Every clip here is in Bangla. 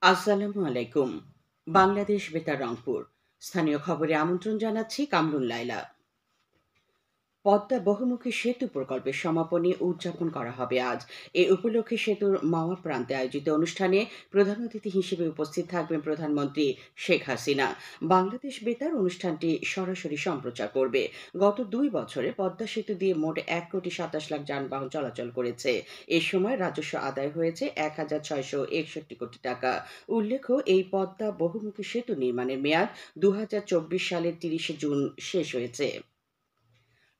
আসসালামু আলাইকুম। বাংলাদেশ বেতার রংপুর। স্থানীয় খবরে আমন্ত্রণ জানাচ্ছি কামরুল লায়লা। পদ্মা বহুমুখী সেতু প্রকল্পের সমাপনী উদযাপন করা হবে আজ। এ উপলক্ষে সেতুর মাওয়া প্রান্তে আয়োজিত অনুষ্ঠানে প্রধান অতিথি হিসেবে উপস্থিত থাকবেন প্রধানমন্ত্রী শেখ হাসিনা। বাংলাদেশ বেতার অনুষ্ঠানটি সরাসরি সম্প্রচার করবে। গত ২ বছরে পদ্মা সেতু দিয়ে মোট ১,২৭,০০,০০০ যানবাহন চলাচল করেছে। এ সময় রাজস্ব আদায় হয়েছে ১,৬৬১ কোটি টাকা। উল্লেখ্য, এই পদ্মা বহুমুখী সেতু নির্মাণের মেয়াদ ২০২৪ সালের ৩০ জুন শেষ হয়েছে।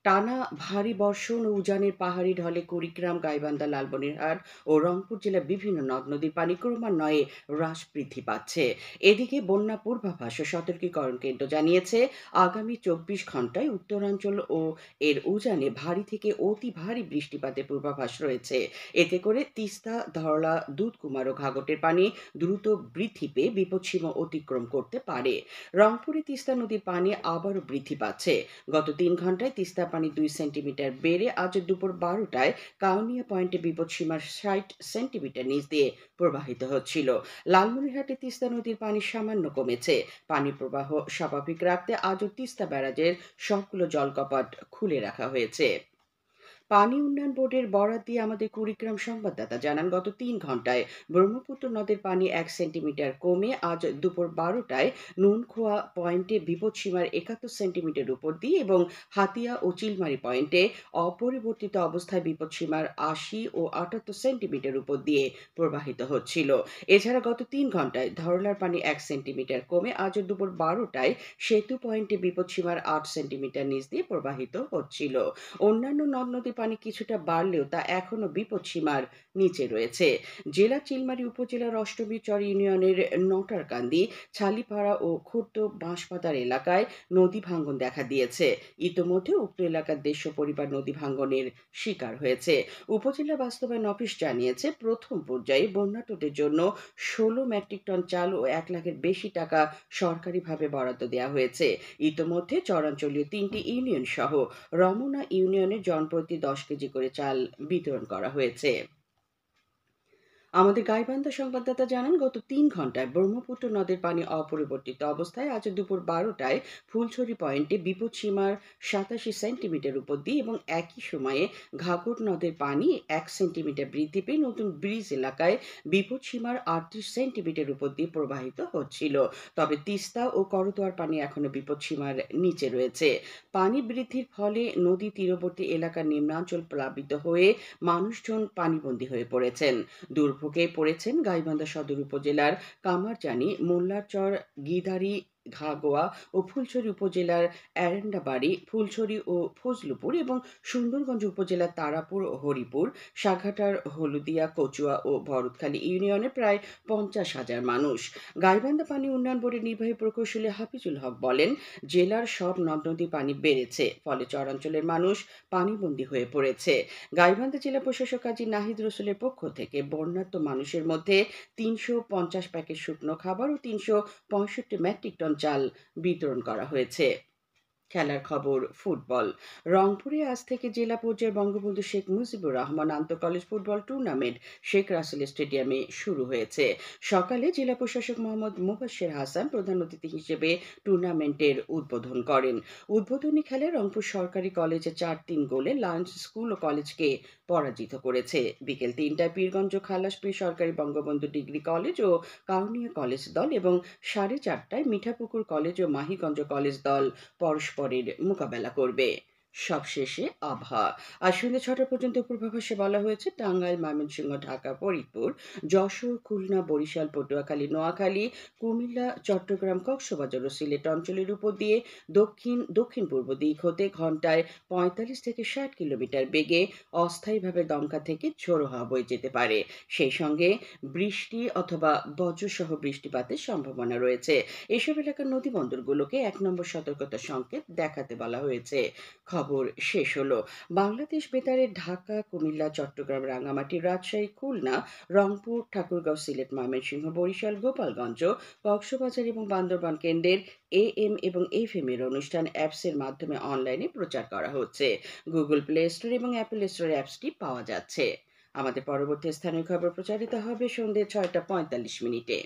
টানা ভারী বর্ষণ ও উজানের পাহাড়ি ঢলে কুড়িগ্রাম, গাইবান্ধা, লালমনিরহাট ও রংপুর জেলার বিভিন্ন নদ-নদীর পানি ক্রমান্বয়ে হ্রাস বৃদ্ধি পাচ্ছে। এদিকে বন্যা পূর্বাভাস ও সতর্কীকরণ কেন্দ্র জানিয়েছে, আগামী ২৪ ঘণ্টায় উত্তরাঞ্চল ও এর উজানে ভারী থেকে অতি ভারী বৃষ্টিপাতের পূর্বাভাস রয়েছে। এতে করে তিস্তা, ধরলা, দুধকুমার ও ঘাঘটের পানি দ্রুত বৃদ্ধি পেয়ে বিপদসীমা অতিক্রম করতে পারে। রংপুরে তিস্তা নদীর পানি আবারও বৃদ্ধি পাচ্ছে। গত ৩ ঘণ্টায় তিস্তার পানি ২ সেন্টিমিটার বেড়ে আজ দুপুর ১২টায় কাউনিয়া পয়েন্টে বিপদসীমার ৬০ সেন্টিমিটার নিচ দিয়ে প্রবাহিত হচ্ছিল। লালমনিরহাটে তিস্তা নদীর পানি সামান্য কমেছে। পানি প্রবাহ স্বাভাবিক রাখতে আজও তিস্তা ব্যারাজের সবগুলো জলকপাট খুলে রাখা হয়েছে। পানি উন্নয়ন বোর্ডের বরাত দিয়ে আমাদের কুড়িগ্রাম সংবাদদাতা জানান, গত ৩ ঘণ্টায় ব্রহ্মপুত্র নদের পানি ১ সেন্টিমিটার কমে আজ দুপুর ১২টায় নুনখোয়া পয়েন্টে বিপদসীমার ৭১ সেন্টিমিটার উপর দিয়ে এবং হাতিয়া ও চিলমারি পয়েন্টে অপরিবর্তিত অবস্থায় বিপদসীমার ৮০ ও ৭৮ সেন্টিমিটার উপর দিয়ে প্রবাহিত হচ্ছিল। এছাড়া গত ৩ ঘণ্টায় ধরলার পানি ১ সেন্টিমিটার কমে আজ দুপুর ১২টায় সেতু পয়েন্টে বিপদসীমার ৮ সেন্টিমিটার নিচ দিয়ে প্রবাহিত হচ্ছিল। অন্যান্য নদ-নদীর পানি কিছুটা বাড়লেও তা এখনো বিপদসীমার নিচে রয়েছে। জেলার চিলমারী উপজেলার অষ্টমীচর ইউনিয়নের নটারকান্দি, ছালিপাড়া ও খুর্দ বাঁশপাতার এলাকায় নদী ভাঙ্গন দেখা দিয়েছে। ইতোমধ্যে উক্ত এলাকার ১৫০ পরিবার নদী ভাঙ্গনের শিকার হয়েছে। উপজেলা বাস্তবায়ন অফিস জানিয়েছে, প্রথম পর্যায়ে বন্যার্তদের জন্য ১৬ মেট্রিক টন চাল ও ১ লাখের বেশি টাকা সরকারিভাবে বরাদ্দ দেওয়া হয়েছে। ইতোমধ্যে চরাঞ্চলীয় ৩টি ইউনিয়ন সহ রমনা ইউনিয়নে জনপ্রতি ১০ কেজি করে চাল বিতরণ করা হয়েছে। আমাদের গাইবান্ধা সংবাদদাতা জানান, গত ৩ ঘণ্টায় ব্রহ্মপুত্র নদের পানি অপরিবর্তিত অবস্থায় আজ দুপুর ১২টায় ফুলছড়ি পয়েন্টে বিপদসীমার ৮৭ সেন্টিমিটার উপর দিয়ে এবং একই সময়ে ঘাঘট নদের পানি ১ সেন্টিমিটার বৃদ্ধি পেয়ে নতুন ব্রিজ এলাকায় বিপদসীমার ৩৮ সেন্টিমিটার উপর দিয়ে প্রবাহিত হচ্ছিল। তবে তিস্তা ও করতোয়ার পানি এখনো বিপদসীমার নিচে রয়েছে। পানি বৃদ্ধির ফলে নদী তীরবর্তী এলাকার নিম্নাঞ্চল প্লাবিত হয়ে মানুষজন পানিবন্দী হয়ে পড়েছেন। দুর্ভোগে পড়েছেন গাইবান্ধা সদর উপজেলার কামারজানি, মোল্লারচর, গিদারি, ঘাগোয়া ও ফুলছড়ি উপজেলার এরেন্ডাবাড়ি, ফুলছড়ি ও ফজলুপুর এবং সুন্দরগঞ্জ উপজেলার তারাপুর ও হরিপুর, সাঘাটার হলুদিয়া, কচুয়া ও ভরতখালী ইউনিয়নে প্রায় ৫০,০০০ মানুষ। গাইবান্ধা পানি উন্নয়ন বোর্ডের নির্বাহী প্রকৌশলী হাফিজুল হক বলেন, জেলার সব নদ-নদীর পানি বেড়েছে, ফলে চরাঞ্চলের মানুষ পানিবন্দী হয়ে পড়েছে। গাইবান্ধা জেলা প্রশাসক কাজী নাহিদ রসুলের পক্ষ থেকে বন্যার্ত মানুষের মধ্যে ৩৫০ প্যাকেট শুকনো খাবার ও ৩৬৫ মেট্রিক টন চাল বিতরণ করা হয়েছে। খেলার খবর, ফুটবল। রংপুরে আজ থেকে জেলা পর্যায়ে বঙ্গবন্ধু শেখ মুজিবুর রহমান আন্তঃকলেজ ফুটবল টুর্নামেন্ট শেখ রাসেল স্টেডিয়ামে শুরু হয়েছে। সকালে জেলা প্রশাসক মোহাম্মদ মোবাশ্বের হাসান প্রধান অতিথি হিসেবে টুর্নামেন্টের উদ্বোধন করেন। উদ্বোধনী খেলায় রংপুর সরকারি কলেজে ৪-৩ গোলে লায়ন্স স্কুল ও কলেজকে পরাজিত করেছে। বিকেল ৩টায় পীরগঞ্জ খালাসপীর সরকারি বঙ্গবন্ধু ডিগ্রি কলেজ ও কাউনিয়া কলেজ দল এবং ৪:৩০টায় মিঠাপুকুর কলেজ ও মাহিগঞ্জ কলেজ দল পরস্পরের মোকাবেলা করবে। সবশেষে আবহাওয়া। আজ সন্ধ্যা ৬টা পর্যন্ত পূর্বাভাসে বলা হয়েছে, টাঙ্গাইল, ময়মনসিংহ, ঢাকা, ফরিদপুর, যশোর, খুলনা, বরিশাল, পটুয়াখালী, নোয়াখালী, কুমিল্লা, চট্টগ্রাম, কক্সবাজার ও সিলেট অঞ্চলের উপর দিয়ে দক্ষিণ-পূর্ব দিক হতে ঘন্টায় ৪৫ থেকে ৬০ কিলোমিটার বেগে অস্থায়ীভাবে দমকা থেকে ঝোড়ো হাওয়া বয়ে যেতে পারে। সেই সঙ্গে বৃষ্টি অথবা বজ্রসহ বৃষ্টিপাতের সম্ভাবনা রয়েছে। এসব এলাকার নদীবন্দরগুলোকে ১ নম্বর সতর্কতা সংকেত দেখাতে বলা হয়েছে। খবর শেষ হলো। বাংলাদেশ বেতারের ঢাকা, কুমিল্লা, চট্টগ্রাম, রাঙ্গামাটি, রাজশাহী, খুলনা, রংপুর, ঠাকুরগাঁও, সিলেট, ময়মনসিংহ, বরিশাল, গোপালগঞ্জ, কক্সবাজার এবং বান্দরবান কেন্দ্রের AM এবং FM এর অনুষ্ঠান অ্যাপসের মাধ্যমে অনলাইনে প্রচার করা হচ্ছে। গুগল প্লে স্টোর এবং অ্যাপল স্টোরে অ্যাপসটি পাওয়া যাচ্ছে। আমাদের পরবর্তী স্থানীয় খবর প্রচারিত হবে সন্ধ্যে ৬টা ৪৫ মিনিটে।